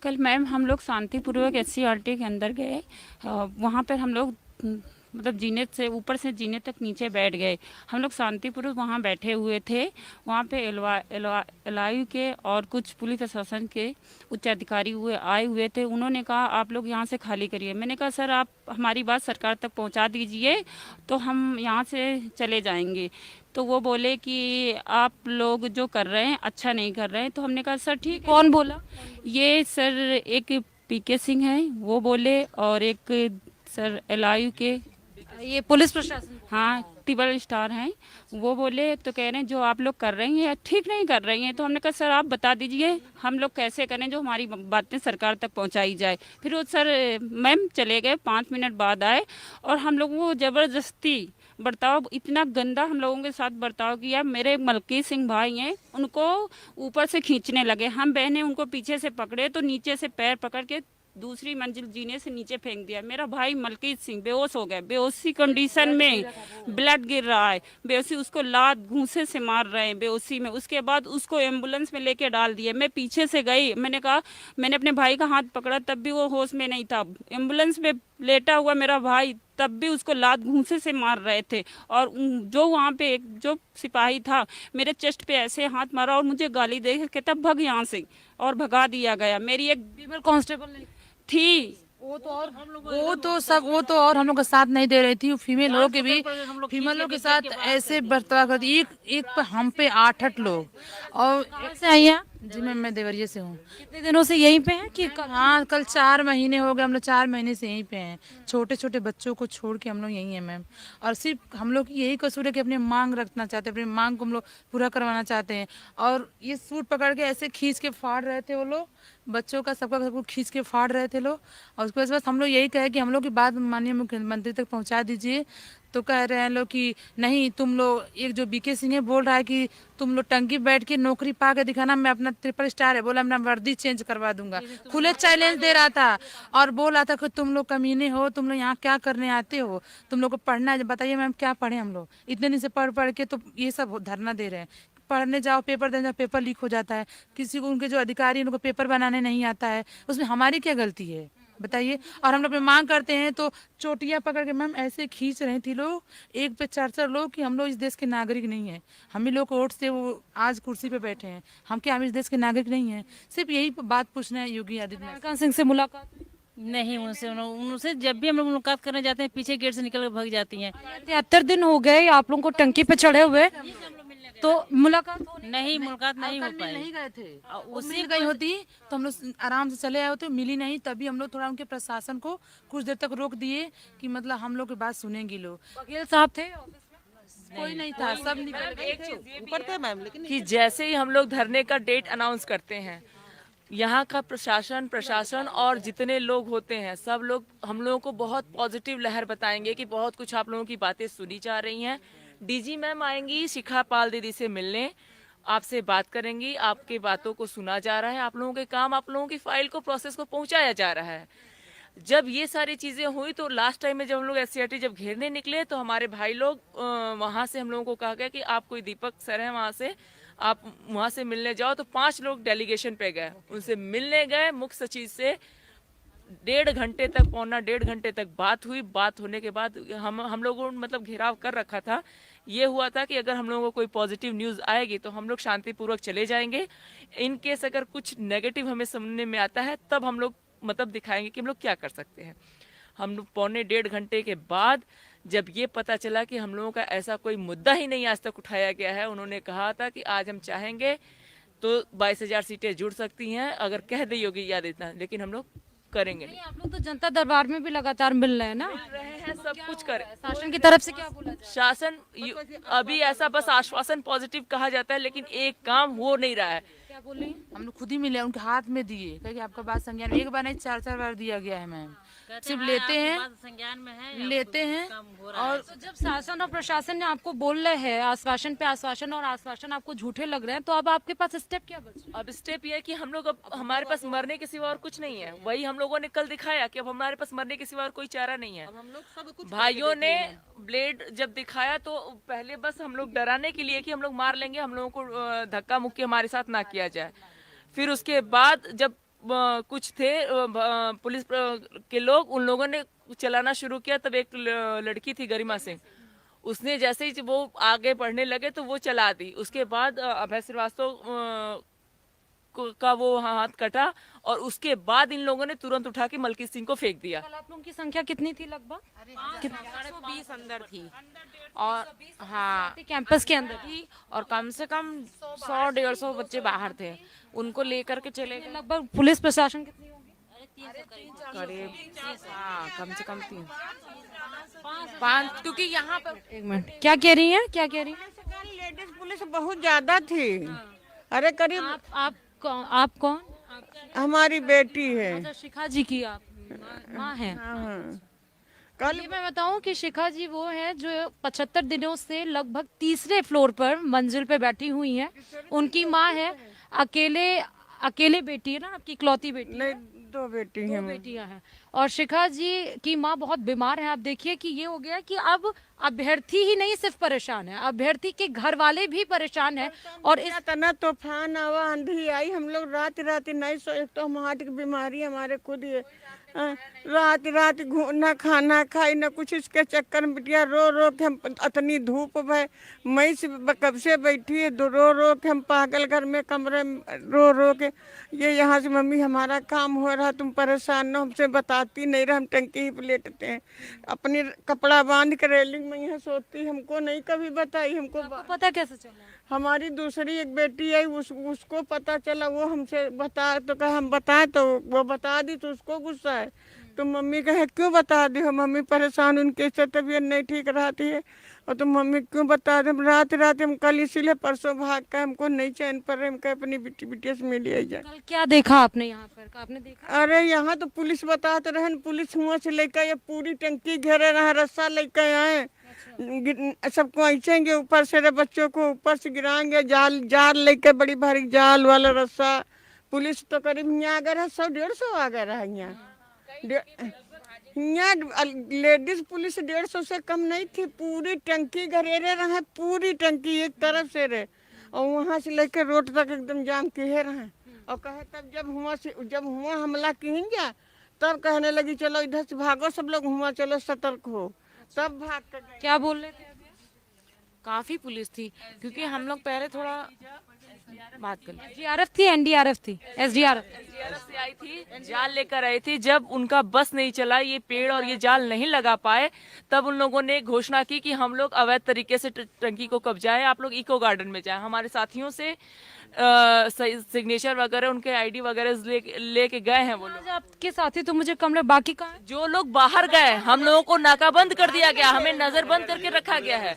कल मैम हम लोग शांतिपूर्वक एससीईआरटी के अंदर गए। वहाँ पर हम लोग मतलब जीने से ऊपर से जीने तक नीचे बैठ गए। हम लोग शांतिपूर्वक वहाँ बैठे हुए थे। वहाँ पे एलआईयू के और कुछ पुलिस प्रशासन के उच्च अधिकारी आए हुए थे। उन्होंने कहा आप लोग यहाँ से खाली करिए। मैंने कहा सर आप हमारी बात सरकार तक पहुँचा दीजिए तो हम यहाँ से चले जाएंगे। तो वो बोले कि आप लोग जो कर रहे हैं अच्छा नहीं कर रहे हैं। तो हमने कहा सर ठीक है। कौन बोला? ये सर एक पीके सिंह है वो बोले, और एक सर एलआईयू के ये पुलिस प्रशासन? हाँ ट्रिपल स्टार हैं, वो बोले। तो कह रहे हैं जो आप लोग कर रही हैं ठीक नहीं कर रही हैं। तो हमने कहा सर आप बता दीजिए हम लोग कैसे करें जो हमारी बातें सरकार तक पहुंचाई जाए। फिर वो सर मैम चले गए, 5 मिनट बाद आए और हम लोगों को ज़बरदस्ती बर्ताव, इतना गंदा हम लोगों के साथ बर्ताव किया। मेरे मलकीत सिंह भाई हैं, उनको ऊपर से खींचने लगे। हम बहनें उनको पीछे से पकड़े तो नीचे से पैर पकड़ के दूसरी मंजिल जीने से नीचे फेंक दिया। मेरा भाई मलकीत सिंह बेहोश हो गया, बेहोशी कंडीशन में ब्लड गिर रहा है, बेहोशी, उसको लात घूंसे से मार रहे हैं बेहोशी में। उसके बाद उसको एम्बुलेंस में लेके डाल दिए। मैं पीछे से गई, मैंने कहा, मैंने अपने भाई का हाथ पकड़ा तब भी वो होश में नहीं था। एम्बुलेंस में लेटा हुआ मेरा भाई तब भी उसको लात घूंसे से मार रहे थे। और जो वहाँ पे एक जो सिपाही था मेरे चेस्ट पे ऐसे हाथ मारा और मुझे गाली दे के कहता भग यहाँ से, और भगा दिया गया। मेरी एक फीमेल कांस्टेबल ने? थी, वो तो और हम लोग का साथ नहीं दे रही थी। फीमेल लोग के भी फीमेलों के साथ ऐसे बर्ताव करती। एक पे हम पे 8 लोग। और कहाँ से आई हैं आप? जी मैं देवरिया से हूँ। कितने दिनों से यहीं पे हैं कि हाँ, कल 4 महीने हो गए। हम लोग 4 महीने से यहीं पे हैं। छोटे छोटे बच्चों को छोड़ के हम लोग यहीं हैं मैम। और सिर्फ हम लोग की यही कसूर है कि अपनी मांग रखना चाहते हैं, अपनी मांग को हम लोग पूरा करवाना चाहते हैं। और ये सूट पकड़ के ऐसे खींच के फाड़ रहे थे वो लोग, बच्चों का सबका सबको खींच के फाड़ रहे थे लोग। और उसके बाद हम लोग यही कहे कि हम लोग की बात माननीय मुख्यमंत्री तक पहुंचा दीजिए। तो कह रहे हैं लोग कि नहीं, तुम लोग, एक जो बीके सिंह है बोल रहा है कि तुम लोग टंकी बैठ के नौकरी पा के दिखाना, मैं अपना ट्रिपल स्टार है, बोला अपना वर्दी चेंज करवा दूंगा। खुले चैलेंज दे रहा था और बोल रहा था कि तुम लोग कमीने हो, तुम लोग यहाँ क्या करने आते हो, तुम लोग को पढ़ना है। बताइए मैम क्या पढ़े हम लोग? इतने दिन से पढ़ पढ़ के तो ये सब धरना दे रहे हैं। पढ़ने जाओ, पेपर देने जाओ, पेपर लीक हो जाता है। किसी को, उनके जो अधिकारी उनको पेपर बनाने नहीं आता है, उसमें हमारी क्या गलती है बताइए? और हम लोग अपनी मांग करते हैं तो चोटियां पकड़ के मैम ऐसे खींच रहे थे लोग, एक पे 4 4 लोग, कि हम लोग इस देश के नागरिक नहीं है। हम ही लोग वोट से वो आज कुर्सी पे बैठे हैं, हम क्या हम इस देश के नागरिक नहीं है? सिर्फ यही बात पूछना है योगी आदित्यनाथ। कान सिंह से मुलाकात? नहीं, उनसे उनसे जब भी हम लोग मुलाकात करने जाते हैं पीछे गेट से निकल कर भाग जाती हैं। 73 दिन हो गए आप लोगों को टंकी पे चढ़े हुए, तो मुलाकात हो नहीं, मुलाकात नहीं हो पाई। नहीं गए थे। उसी मिल गई होती तो हम लोग आराम से चले आए होते। मिली नहीं, तभी हम लोग थोड़ा उनके प्रशासन को कुछ देर तक रोक दिए कि मतलब हम लोग की बात सुनेंगी लोग। वकील साहब थे कोई नहीं था, सब निकल गए थे। ऊपर थे मैम, लेकिन कि जैसे ही हम लोग धरने का डेट अनाउंस करते हैं, यहाँ का प्रशासन और जितने लोग होते हैं सब लोग हम लोगों को बहुत पॉजिटिव लहर बताएंगे कि बहुत कुछ आप लोगों की बातें सुनी जा रही हैं। डीजी मैम आएंगी शिखा पाल दीदी से मिलने, आपसे बात करेंगी, आपकी बातों को सुना जा रहा है, आप लोगों के काम, आप लोगों की फाइल को, प्रोसेस को पहुंचाया जा रहा है। जब ये सारी चीज़ें हुई तो लास्ट टाइम में जब हम लोग एससीईआरटी जब घेरने निकले तो हमारे भाई लोग वहाँ से हम लोगों को कहा गया कि आप, कोई दीपक सर हैं वहाँ से, आप वहाँ से मिलने जाओ। तो 5 लोग डेलीगेशन पे गए, उनसे मिलने गए। मुख्य सचिव से 1.5 घंटे तक, पौना 1.5 घंटे तक बात हुई। बात होने के बाद हम लोगों ने मतलब घेराव कर रखा था। ये हुआ था कि अगर हम लोगों को कोई पॉजिटिव न्यूज़ आएगी तो हम लोग शांतिपूर्वक चले जाएंगे। इन केस अगर कुछ नेगेटिव हमें सुनने में आता है तब हम लोग मतलब दिखाएंगे कि हम लोग क्या कर सकते हैं। हम लोग पौने 1.5 घंटे के बाद जब ये पता चला कि हम लोगों का ऐसा कोई मुद्दा ही नहीं आज तक उठाया गया है, उन्होंने कहा था कि आज हम चाहेंगे तो 22,000 सीटें जुड़ सकती हैं अगर कह दे योगी आदित्यनाथ, लेकिन हम लोग करेंगे नहीं। आप लोग तो जनता दरबार में भी लगातार मिल रहे हैं ना? मिल रहे हैं, सब कुछ करें। शासन की तरफ से क्या बोला जाए? शासन अभी ऐसा बस आश्वासन पॉजिटिव कहा जाता है, लेकिन एक काम हो नहीं रहा है। क्या बोली? हम लोग खुद ही मिले, उनके हाथ में दिए, कहे कि आपका बात संज्ञान में, एक बार नहीं 4 4 बार दिया गया है मैम। सिर्फ लेते हैं, संज्ञान में है, लेते हैं। और तो जब शासन और प्रशासन ने आपको बोल रहे हैं आश्वासन पे आश्वासन, और आश्वासन आपको झूठे लग रहे हैं, तो अब आपके पास स्टेप क्या बच रहा है? अब स्टेप ये है कि हम लोग, अब हमारे पास मरने के सिवा और कुछ नहीं है। वही हम लोगों ने कल दिखाया कि अब हमारे पास मरने के सिवा और कोई चारा नहीं है। हम लोग सब कुछ भाइयों ने ब्लेड जब दिखाया तो पहले बस हम लोग डराने के लिए कि हम लोग मार लेंगे, हम लोगों को धक्का मुक्की हमारे साथ ना किया जाए। फिर उसके बाद जब कुछ थे पुलिस के लोग, उन लोगों ने चलाना शुरू किया। तब एक लड़की थी गरिमा सिंह, उसने जैसे ही वो आगे बढ़ने लगे तो वो चला दी। उसके बाद अभय श्रीवास्तव का वो हाथ कटा और उसके बाद इन लोगों ने तुरंत उठा के मलकी सिंह को फेंक दिया। कल आप लोगों की संख्या कितनी थी लगभग? 120 अंदर थी और हाँ कैंपस के अंदर थी और कम से कम 100-150 बच्चे बाहर थे, उनको लेकर के चले गए। लगभग पुलिस प्रशासन कितनी होगी? करीब हाँ कम से कम 5 क्योंकि यहाँ पर एक मिनट, क्या कह रही हैं, क्या कह रही हैं? लेडीज पुलिस बहुत ज्यादा थी। अरे करीब आप कौन? हमारी बेटी है। अच्छा, शिखा जी की आप माँ हैं। हाँ। कल मैं बताऊं कि शिखा जी वो है जो 75 दिनों से लगभग तीसरे फ्लोर पर मंजिल पे बैठी हुई हैं। उनकी माँ है, अकेले बेटी है ना आपकी, इकलौती बेटी? नहीं, 2 बेटी दो हैं। बेटियां हैं। और शिखा जी की माँ बहुत बीमार है। आप देखिए कि ये हो गया कि अब अभ्यर्थी ही नहीं सिर्फ परेशान है, अभ्यर्थी के घर वाले भी परेशान है। और इस इतना तूफान आवा, आंधी आई, हम लोग रात नहीं सो। एक तो हम हार्ट की बीमारी हमारे खुद है। रात ना खाना खाई ना कुछ। इसके चक्कर में बिटिया रो रो के हम, इतनी धूप है, मई से कब से बैठी है, रो रो के हम पागल, घर में कमरे में रो रो के। ये यहाँ से मम्मी हमारा काम हो रहा, तुम परेशान न, हमसे बताती नहीं रहा, हम टंकी ही पे लेटते हैं। अपनी कपड़ा बांध कर रेलिंग में यहाँ सोती, हमको नहीं कभी बताई। हमको पता कैसे चला? हमारी दूसरी एक बेटी आई, उसको पता चला, वो हमसे बता तो कहा हम बताएं, तो वो बता दी तो उसको गुस्सा है। तो मम्मी कहे क्यों बता दी हो, मम्मी परेशान, उनकी तबीयत नहीं ठीक रहती है और तुम मम्मी क्यों बता दे। रात हम कल इसीलिए परसों भाग कर, हमको नहीं चैन पर रहे, हम कहे अपनी बिटिया से मिल आई जाए। कल क्या देखा आपने यहाँ पर? आपने देखा? अरे यहाँ तो पुलिस बताते रहे, पुलिस हुआ से लेकर ये पूरी टंकी घेरे रहा, रस्सा लेकर आए, सबको ऐसेंगे ऊपर से, बच्चों को ऊपर से गिराएंगे, जाल लेके, बड़ी भारी जाल वाला रस्सा। पुलिस तो करीब यहाँ आ गया 100-150 आ गया है यहाँ। यहाँ लेडीज पुलिस 150 से कम नहीं थी। पूरी टंकी घेरे रहे, पूरी टंकी एक तरफ से रहे और वहाँ से लेकर रोड तक एकदम जाम किए रहे। और कहे तब जब हुआ हमला किएंगे, तब कहने लगी चलो इधर से भागो सब लोग, हुआ चलो सतर्क हो, तब भाग कर गए। क्या बोल रहे थे? काफी पुलिस थी क्योंकि हम लोग पहले थोड़ा बात कर एसडीआरएफ थी, एनडीआरएफ थी? एसडीआरएफ से आई थी, जाल लेकर आई थी। जब उनका बस नहीं चला, ये पेड़ और ये जाल नहीं लगा पाए, तब उन लोगों ने घोषणा की कि हम लोग अवैध तरीके से टंकी को कब्जाएं, आप लोग इको गार्डन में जाएं। हमारे साथियों से सिग्नेचर वगैरह, उनके आईडी वगैरह लेके गए हैं वो लोग। आपके साथी तो मुझे कम लगे, बाकी कहाँ हैं? जो लोग बाहर गए, हम लोगों को नाकाबंद कर दिया गया, हमें नजरबंद करके रखा गया है।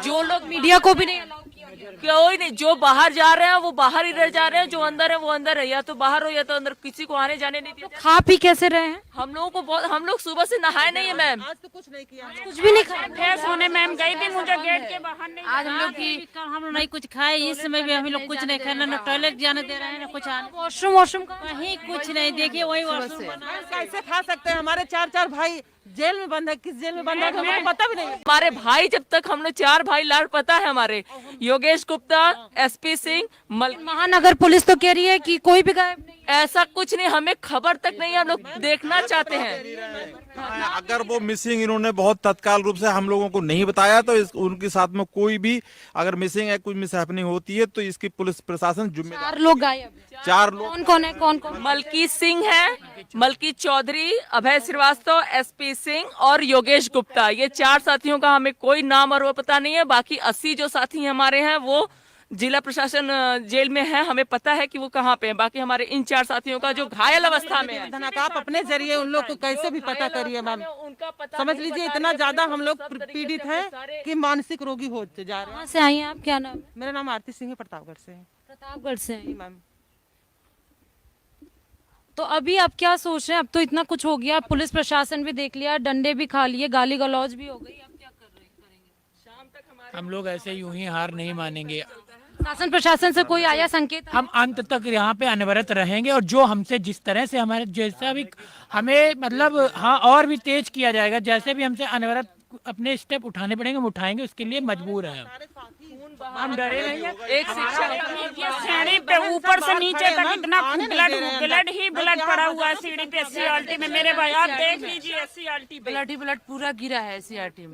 जो लोग मीडिया को भी नहीं अलाउ किया गया। कोई नहीं, जो बाहर जा रहे हैं वो बाहर ही रह जा रहे हैं, जो अंदर है वो अंदर है, या तो बाहर हो या तो अंदर, किसी को आने जाने नहीं दिया। खा पी कैसे रहे हैं? हम लोगों को हम लोग सुबह से नहाए नहीं है मैम। कुछ भी नहीं खाया? फ्रेश होने मैम गई थी, मुझे गेट के बाहर नहीं आज हम लोग की हम लोग नहीं कुछ खाए, इस समय भी हम लोग कुछ नहीं खाए, ना टॉयलेट जाने दे रहे हैं ना कुछ आने। वॉशरूम का कहीं कुछ नहीं, देखिए वही वॉशरूम बना। कैसे खा सकते हैं? हमारे 4 भाई जेल में बंद है, किस जेल में बंद है हमें पता भी नहीं। हमारे भाई, जब तक हम लोग 4 भाई लाड़ पता है हमारे, योगेश गुप्ता, एसपी सिंह, महानगर पुलिस तो कह रही है कि कोई भी गायब नहीं। ऐसा कुछ नहीं, हमें खबर तक नहीं, हम लोग देखना चाहते हैं। अगर वो मिसिंग इन्होंने बहुत तत्काल रूप से हम लोगों को नहीं बताया तो उनके साथ में कोई भी अगर मिसिंग है, कुछ मिस हैपनिंग होती है तो इसकी पुलिस प्रशासन जिम्मेदार। 4 लोग गायब। 4 लोग कौन कौन है? कौन कौन? मलकी सिंह है, मलकी चौधरी, अभय श्रीवास्तव, एसपी सिंह और योगेश गुप्ता, ये 4 साथियों का हमें कोई नाम और वो पता नहीं है। बाकी 80 जो साथी हमारे हैं वो जिला प्रशासन जेल में है, हमें पता है कि वो कहाँ पे है। बाकी हमारे इन 4 साथियों का जो घायल अवस्था में है, धनक आप अपने जरिए उन लोग को कैसे भी पता करिए मैम। उनका पता समझ नहीं, लीजिए बता इतना रहे ज्यादा हैं, हम लोग सब तरीके पीड़ित से हैं सारे- कि मानसिक रोगी होते जा रहे हैं। कहाँ से आई हैं आप? क्या नाम है? मेरा नाम आरती सिंह है, प्रतापगढ़ से है। प्रतापगढ़ से हैं। मैम तो अभी आप क्या सोच रहे हैं? अब तो इतना कुछ हो गया, पुलिस प्रशासन भी देख लिया, डंडे भी खा लिए, गाली गलौज भी हो गई, अब क्या कर रहे करेंगे? हम लोग ऐसे यूं ही हार नहीं मानेंगे। शासन प्रशासन से कोई आया संकेत? हम अंत तक यहाँ पे अनवरत रहेंगे और जो हमसे जिस तरह से हमारे जैसा भी हमें मतलब हाँ और भी तेज किया जाएगा, जैसे भी हमसे अनवरत अपने स्टेप उठाने पड़ेंगे हम उठाएंगे, उसके लिए मजबूर हैं। हम डरे नहीं हैं। एक शिक्षा ये सीढ़ी पे ऊपर से नीचे तक इतना ब्लड ही ब्लड पड़ा हुआ है सीढ़ी पे SCRT में। मेरे भाई आप देख लीजिए SCRT पे ब्लड ही ब्लड पूरा गिरा है SCRT में।